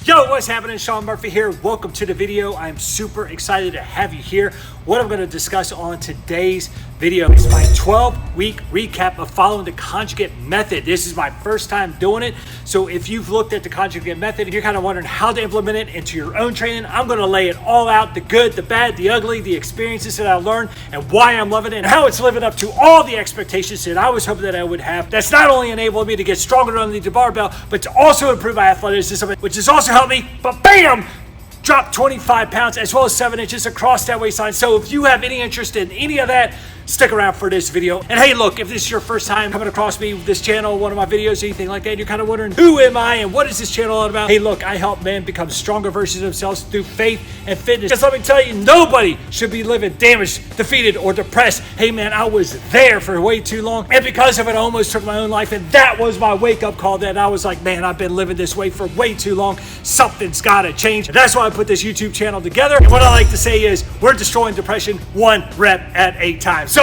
Yo, what's happening? Sean Murphy here. Welcome to the video. I'm super excited to have you here. What I'm going to discuss on today's video is my 12-week recap of following the Conjugate Method. This is my first time doing it. So if you've looked at the Conjugate Method and you're kind of wondering how to implement it into your own training, I'm going to lay it all out, the good, the bad, the ugly, the experiences that I learned and why I'm loving it and how it's living up to all the expectations that I was hoping that I would have. That's not only enabled me to get stronger underneath the barbell, but to also improve my athleticism, which has also helped me, but bam, drop 25 pounds as well as 7 inches across that waistline. So if you have any interest in any of that, stick around for this video. And hey, look, if this is your first time coming across me, this channel, one of my videos, anything like that, you're kind of wondering, who am I and what is this channel all about? Hey, look, I help men become stronger versions of themselves through faith and fitness. Just let me tell you, nobody should be living damaged, defeated, or depressed. Hey, man, I was there for way too long. And because of it, I almost took my own life. And that was my wake-up call that I was like, man, I've been living this way for way too long. Something's got to change. And that's why I put this YouTube channel together. And what I like to say is, we're destroying depression one rep at a time. So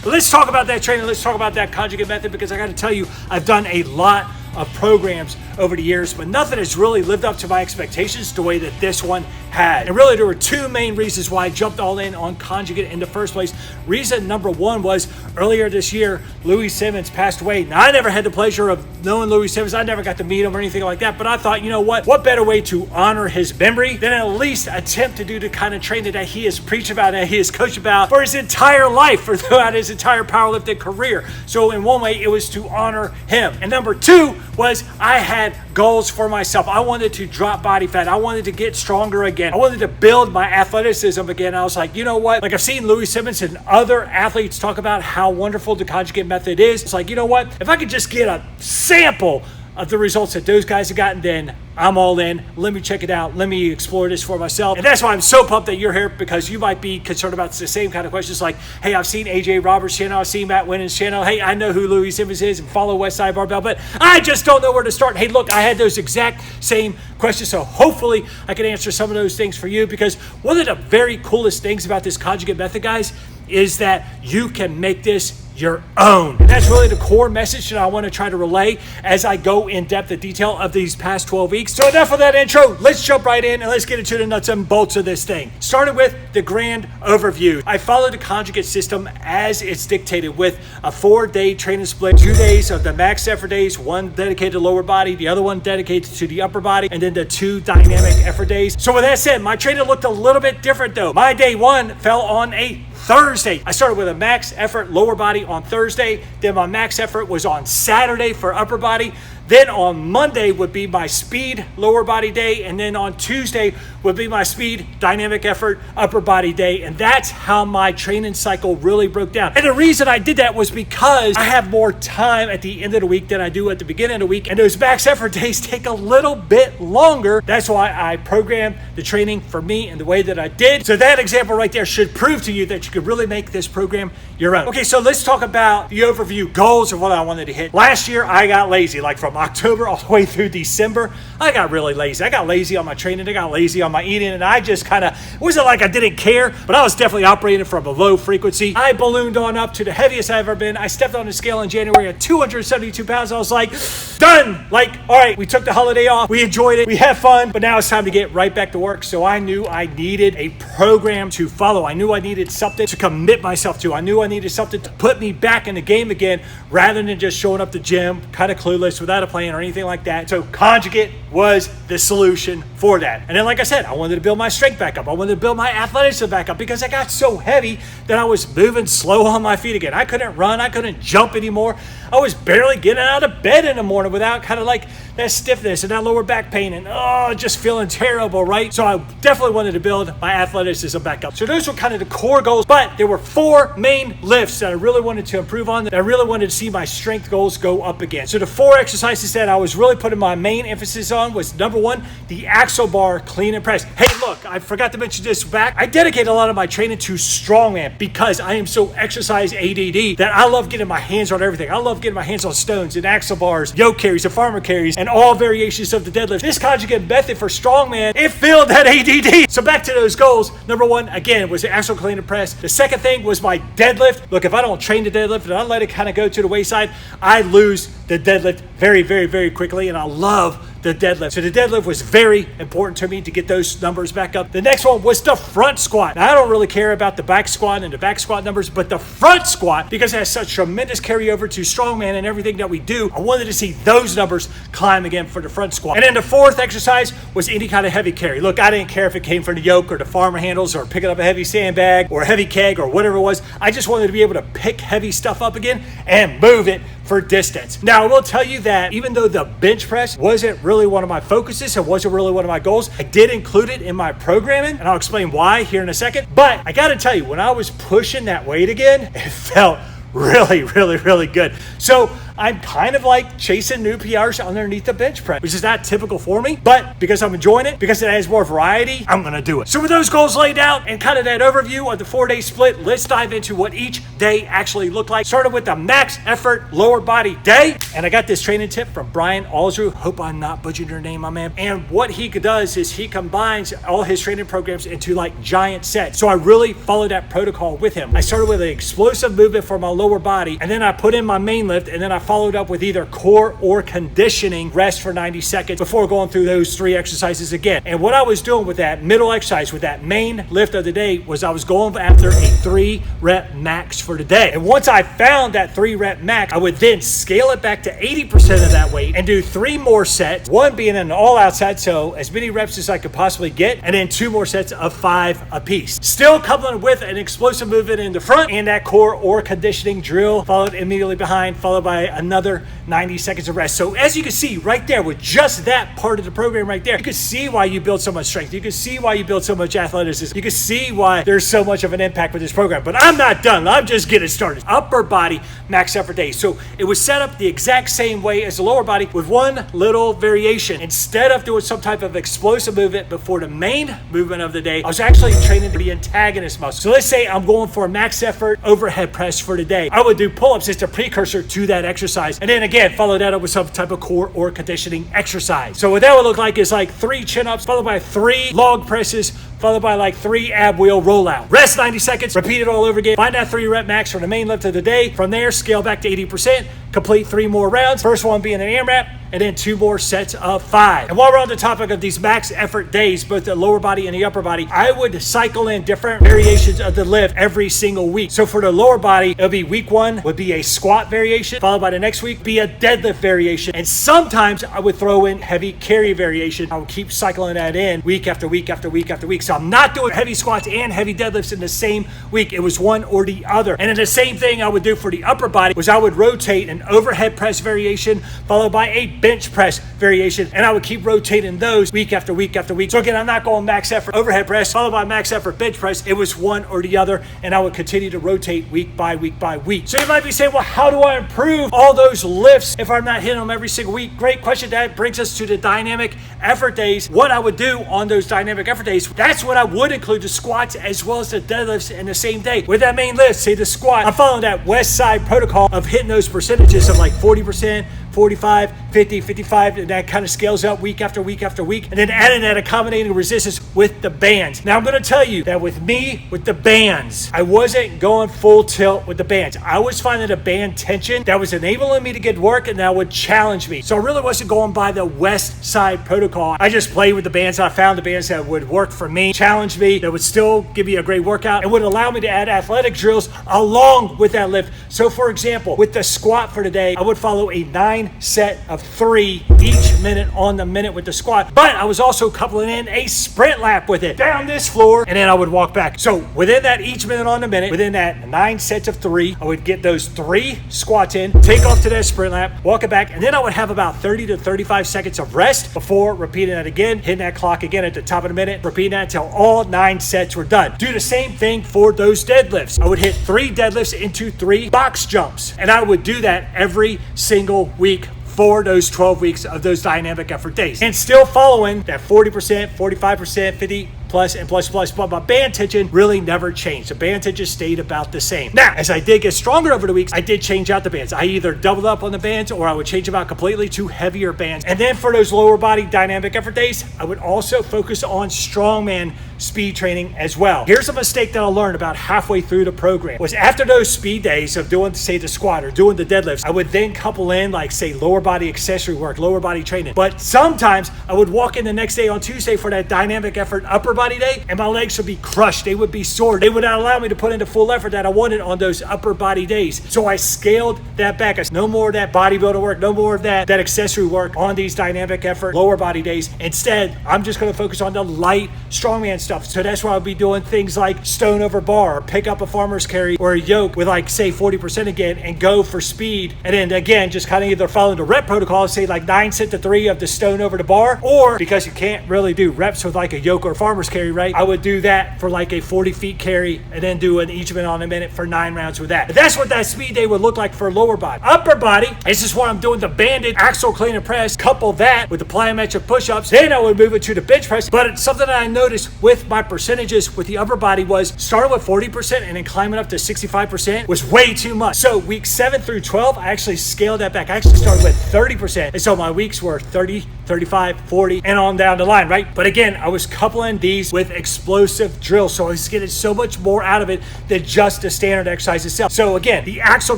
let's talk about that training. Let's talk about that Conjugate Method, because I got to tell you, I've done a lot of programs over the years, but nothing has really lived up to my expectations the way that this one had. And really, there were two main reasons why I jumped all in on Conjugate in the first place. Reason number one was earlier this year, Louis Simmons passed away. Now, I never had the pleasure of knowing Louis Simmons. I never got to meet him or anything like that, but I thought, you know what better way to honor his memory than at least attempt to do the kind of training that he has preached about, that he has coached about for his entire life, for throughout his entire powerlifting career. So in one way, it was to honor him. And number two was I had goals for myself. I wanted to drop body fat. I wanted to get stronger again. I wanted to build my athleticism again. I was like, you know what? Like, I've seen Louis Simmons and other athletes talk about how wonderful the Conjugate Method is. It's like, you know what? If I could just get a sample of the results that those guys have gotten, then I'm all in. Let me check it out. Let me explore this for myself. And that's why I'm so pumped that you're here, because you might be concerned about the same kind of questions like, hey, I've seen AJ Roberts' channel, I've seen Matt Winnen's channel. Hey, I know who Louis Simmons is and follow Westside Barbell, but I just don't know where to start. Hey, look, I had those exact same questions, so hopefully I can answer some of those things for you, because one of the very coolest things about this Conjugate Method, guys, is that you can make this your own. And that's really the core message that I want to try to relay as I go in depth the detail of these past 12 weeks. So enough of that intro. Let's jump right in and let's get into the nuts and bolts of this thing. Starting with the grand overview. I followed the Conjugate system as it's dictated, with a 4-day training split, 2 days of the max effort days, one dedicated to lower body, the other one dedicated to the upper body, and then the 2 dynamic effort days. So with that said, my training looked a little bit different though. My day one fell on a Thursday. I started with a max effort lower body on Thursday. Then my max effort was on Saturday for upper body. Then on Monday would be my speed lower body day. And then on Tuesday would be my speed dynamic effort upper body day. And that's how my training cycle really broke down. And the reason I did that was because I have more time at the end of the week than I do at the beginning of the week. And those max effort days take a little bit longer. That's why I programmed the training for me in the way that I did. So that example right there should prove to you that you could really make this program your own. Okay, so let's talk about the overview goals of what I wanted to hit. Last year, I got lazy, like from October all the way through December. I got really lazy. I got lazy on my training. I got lazy on my eating. And I just kind of, it wasn't like I didn't care, but I was definitely operating from a low frequency. I ballooned on up to the heaviest I've ever been. I stepped on the scale in January at 272 pounds. I was like, done. Like, all right, we took the holiday off. We enjoyed it. We had fun, but now it's time to get right back to work. So I knew I needed a program to follow. I knew I needed something to commit myself to. I knew I needed something to put me back in the game again, rather than just showing up to the gym kind of clueless without a plan or anything like that. So Conjugate was the solution for that. And then, like I said, I wanted to build my strength back up. I wanted to build my athleticism back up, because I got so heavy that I was moving slow on my feet again. I couldn't run. I couldn't jump anymore. I was barely getting out of bed in the morning without kind of like that stiffness and that lower back pain and just feeling terrible, right? So I definitely wanted to build my athleticism back up. So those were kind of the core goals, but there were 4 main lifts that I really wanted to improve on, that I really wanted to see my strength goals go up again. So the 4 exercises that I was really putting my main emphasis on was, number 1, the axle bar clean and press. Hey, look, I forgot to mention this back. I dedicate a lot of my training to Strongman, because I am so exercise ADD that I love getting my hands on everything. I love getting my hands on stones and axle bars, yoke carries and farmer carries, and all variations of the deadlift. This Conjugate Method for Strongman, it filled that ADD. So back to those goals. Number 1, again, was the axle clean and press. The second thing was my deadlift. Look, if I don't train the deadlift and I let it kind of go to the wayside, I lose the deadlift very, very, very quickly. And I love the deadlift. So the deadlift was very important to me to get those numbers back up. The next one was the front squat. Now, I don't really care about the back squat and the back squat numbers, but the front squat, because it has such tremendous carryover to strongman and everything that we do, I wanted to see those numbers climb again for the front squat. And then the fourth exercise was any kind of heavy carry. Look, I didn't care if it came from the yoke or the farmer handles or picking up a heavy sandbag or a heavy keg or whatever it was. I just wanted to be able to pick heavy stuff up again and move it for distance. Now, I will tell you that even though the bench press wasn't really one of my focuses, it wasn't really one of my goals, I did include it in my programming, and I'll explain why here in a second. But I gotta tell you, when I was pushing that weight again, it felt really, really, really good. So I'm kind of like chasing new PRs underneath the bench press, which is not typical for me, but because I'm enjoying it, because it has more variety, I'm gonna do it. So with those goals laid out and kind of that overview of the 4-day split, let's dive into what each day actually looked like. Started with the max effort lower body day, and I got this training tip from Brian Alsrew. Hope I'm not butchering your name, my man. And what he does is he combines all his training programs into like giant sets. So I really followed that protocol with him. I started with an explosive movement for my lower body, and then I put in my main lift, and then I followed up with either core or conditioning rest for 90 seconds before going through those 3 exercises again. And what I was doing with that middle exercise, with that main lift of the day, was I was going after a 3-rep max for the day. And once I found that 3-rep max, I would then scale it back to 80% of that weight and do 3 more sets, one being an all-out set, so as many reps as I could possibly get, and then 2 more sets of 5 apiece. Still coupling with an explosive movement in the front and that core or conditioning drill, followed immediately behind, followed by another 90 seconds of rest. So as you can see right there, with just that part of the program right there, you can see why you build so much strength. You can see why you build so much athleticism. You can see why there's so much of an impact with this program. But I'm not done. I'm just getting started. Upper body max effort day. So it was set up the exact same way as the lower body with one little variation. Instead of doing some type of explosive movement before the main movement of the day, I was actually training the antagonist muscle. So let's say I'm going for a max effort overhead press for the day. I would do pull-ups as the precursor to that exercise. And then again, follow that up with some type of core or conditioning exercise. So what that would look like is like 3 chin-ups, followed by 3 log presses, followed by like 3 ab wheel rollout. Rest 90 seconds, repeat it all over again. Find that 3-rep max for the main lift of the day. From there, scale back to 80%, complete 3 more rounds. First one being an AMRAP, and then 2 more sets of 5. And while we're on the topic of these max effort days, both the lower body and the upper body, I would cycle in different variations of the lift every single week. So for the lower body, it'll be week 1 would be a squat variation, followed by the next week be a deadlift variation. And sometimes I would throw in heavy carry variation. I would keep cycling that in week after week after week after week. So I'm not doing heavy squats and heavy deadlifts in the same week. It was one or the other. And then the same thing I would do for the upper body was I would rotate an overhead press variation followed by a bench press variation, and I would keep rotating those week after week after week. So again, I'm not going max effort overhead press followed by max effort bench press. It was one or the other, and I would continue to rotate week by week by week. So you might be saying, well, how do I improve all those lifts if I'm not hitting them every single week? Great question. That brings us to the dynamic effort days. What I would do on those dynamic effort days, that's what I would include the squats as well as the deadlifts in the same day. With that main lift, say the squat, I'm following that west side protocol of hitting those percentages of like 40%, 45, 50, 55, and that kind of scales up week after week after week, and then adding that accommodating resistance with the bands. Now I'm going to tell you that with me, with the bands, I wasn't going full tilt with the bands. I was finding a band tension that was enabling me to get work and that would challenge me. So I really wasn't going by the west side protocol. I just played with the bands. I found the bands that would work for me, challenge me, that would still give me a great workout, and would allow me to add athletic drills along with that lift. So for example, with the squat for today, I would follow a 9 set of 3 each minute on the minute with the squat, but I was also coupling in a sprint lap with it down this floor, and then I would walk back. So within that each minute on the minute, within that 9 sets of 3, I would get those 3 squats in, take off to that sprint lap, walk it back, and then I would have about 30 to 35 seconds of rest before repeating that again, hitting that clock again at the top of the minute, repeating that until all 9 sets were done. Do the same thing for those deadlifts. I would hit 3 deadlifts into 3 box jumps, and I would do that every single week for those 12 weeks of those dynamic effort days, and still following that 40%, 45%, 50, plus and plus plus, but my band tension really never changed. The band tension stayed about the same. Now, as I did get stronger over the weeks, I did change out the bands. I either doubled up on the bands or I would change them out completely to heavier bands. And then for those lower body dynamic effort days, I would also focus on strongman speed training as well. Here's a mistake that I learned about halfway through the program was after those speed days of doing, say, the squat or doing the deadlifts, I would then couple in like, say, lower body accessory work, lower body training. But sometimes I would walk in the next day on Tuesday for that dynamic effort upper body day and my legs would be crushed. They would be sore. They would not allow me to put in the full effort that I wanted on those upper body days. So I scaled that back. I said, no more of that bodybuilder work, no more of that accessory work on these dynamic effort lower body days. Instead, I'm just going to focus on the light strongman stuff. So that's why I'll be doing things like stone over bar, or pick up a farmer's carry or a yoke with like say 40% again and go for speed. And then again, just kind of either follow the rep protocol, say like 9 set to 3 of the stone over the bar, or because you can't really do reps with like a yoke or a farmer's carry, right? I would do that for like a 40 feet carry and then do an each minute on a minute for 9 rounds with that. But that's what that speed day would look like for lower body. Upper body, this is where I'm doing the banded axle clean and press, couple that with the plyometric push-ups. Then I would move it to the bench press. But it's something that I noticed with my percentages with the upper body was starting with 40% and then climbing up to 65% was way too much. So week 7 through 12, I actually scaled that back. I actually started with 30%. And so my weeks were 30, 35, 40, and on down the line, right? But again, I was coupling these with explosive drills. So I was getting so much more out of it than just the standard exercise itself. So again, the axle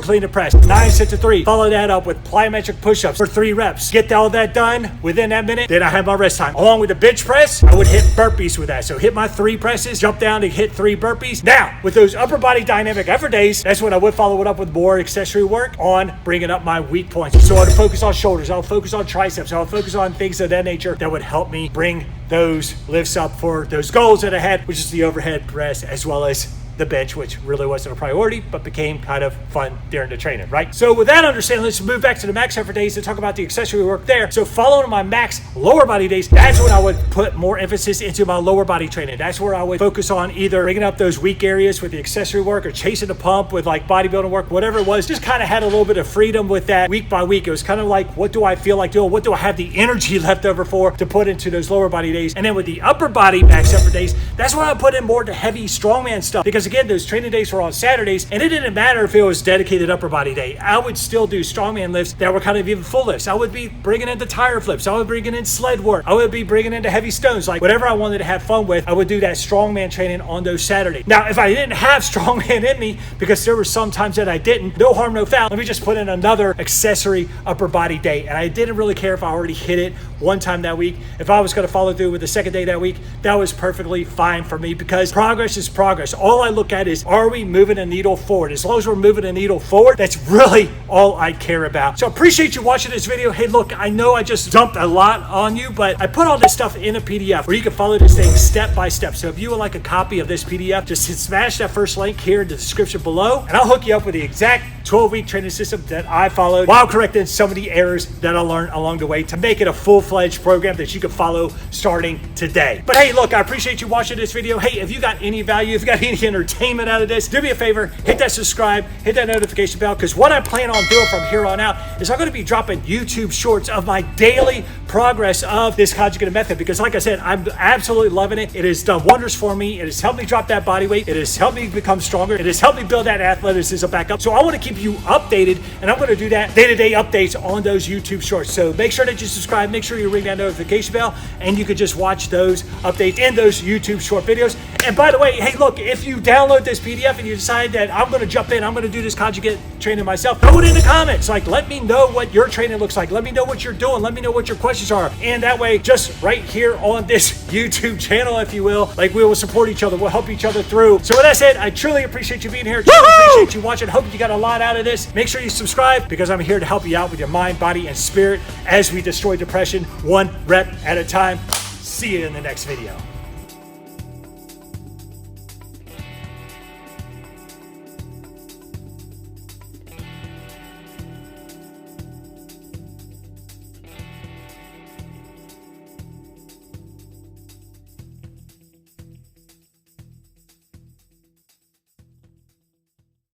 clean and press, 9 sets to 3. Follow that up with plyometric push-ups for 3 reps. Get all that done within that minute. Then I had my rest time. Along with the bench press, I would hit burpees with that. So hit my 3 presses, jump down to hit 3 burpees. Now, with those upper body dynamic effort days, that's when I would follow it up with more accessory work on bringing up my weak points. So I would focus on shoulders, I would focus on triceps, I would focus on things of that nature that would help me bring those lifts up for those goals that I had, which is the overhead press as well as the bench, which really wasn't a priority, but became kind of fun during the training, right? So with that understanding, let's move back to the max effort days to talk about the accessory work there. So following my max lower body days, that's when I would put more emphasis into my lower body training. That's where I would focus on either bringing up those weak areas with the accessory work or chasing the pump with like bodybuilding work, whatever it was. Just kind of had a little bit of freedom with that week by week. It was kind of like, what do I feel like doing? What do I have the energy left over for to put into those lower body days? And then with the upper body max effort days, that's where I put in more the heavy strongman stuff. Because again, those training days were on Saturdays, and it didn't matter if it was dedicated upper body day. I would still do strongman lifts that were kind of even full lifts. I would be bringing in the tire flips. I would bring in sled work. I would be bringing in the heavy stones. Like whatever I wanted to have fun with, I would do that strongman training on those Saturdays. Now, if I didn't have strongman in me, because there were some times that I didn't, no harm, no foul, let me just put in another accessory upper body day. And I didn't really care if I already hit it one time that week. If I was going to follow through with the second day that week, that was perfectly fine for me because progress is progress. All I look at is, are we moving a needle forward? As long as we're moving a needle forward, that's really all I care about. So I appreciate you watching this video. Hey, look, I know I just dumped a lot on you, but I put all this stuff in a PDF where you can follow this thing step by step. So if you would like a copy of this PDF, just smash that first link here in the description below, and I'll hook you up with the exact 12-week training system that I followed while correcting some of the errors that I learned along the way to make it a full-fledged program that you can follow starting today. But hey, look, I appreciate you watching this video. Hey, if you got any value, if you got any entertainment out of this, do me a favor, hit that subscribe, hit that notification bell, because what I plan on doing from here on out is I'm going to be dropping YouTube shorts of my daily progress of this conjugate method, because like I said, I'm absolutely loving it. It has done wonders for me. It has helped me drop that body weight. It has helped me become stronger. It has helped me build that athleticism back up. So I want to keep you updated, and I'm going to do that day-to-day updates on those YouTube shorts. So make sure that you subscribe, make sure you ring that notification bell, and you can just watch those updates in those YouTube short videos. And by the way, hey, look, if you download this PDF and you decide that I'm going to jump in, I'm going to do this conjugate training myself, throw it in the comments. Like, let me know what your training looks like. Let me know what you're doing. Let me know what your questions are. And that way, just right here on this YouTube channel, if you will, like, we will support each other. We'll help each other through. So with that said, I truly appreciate you being here. Truly appreciate you watching. Hope you got a lot out of this. Make sure you subscribe, because I'm here to help you out with your mind, body, and spirit as we destroy depression one rep at a time. See you in the next video.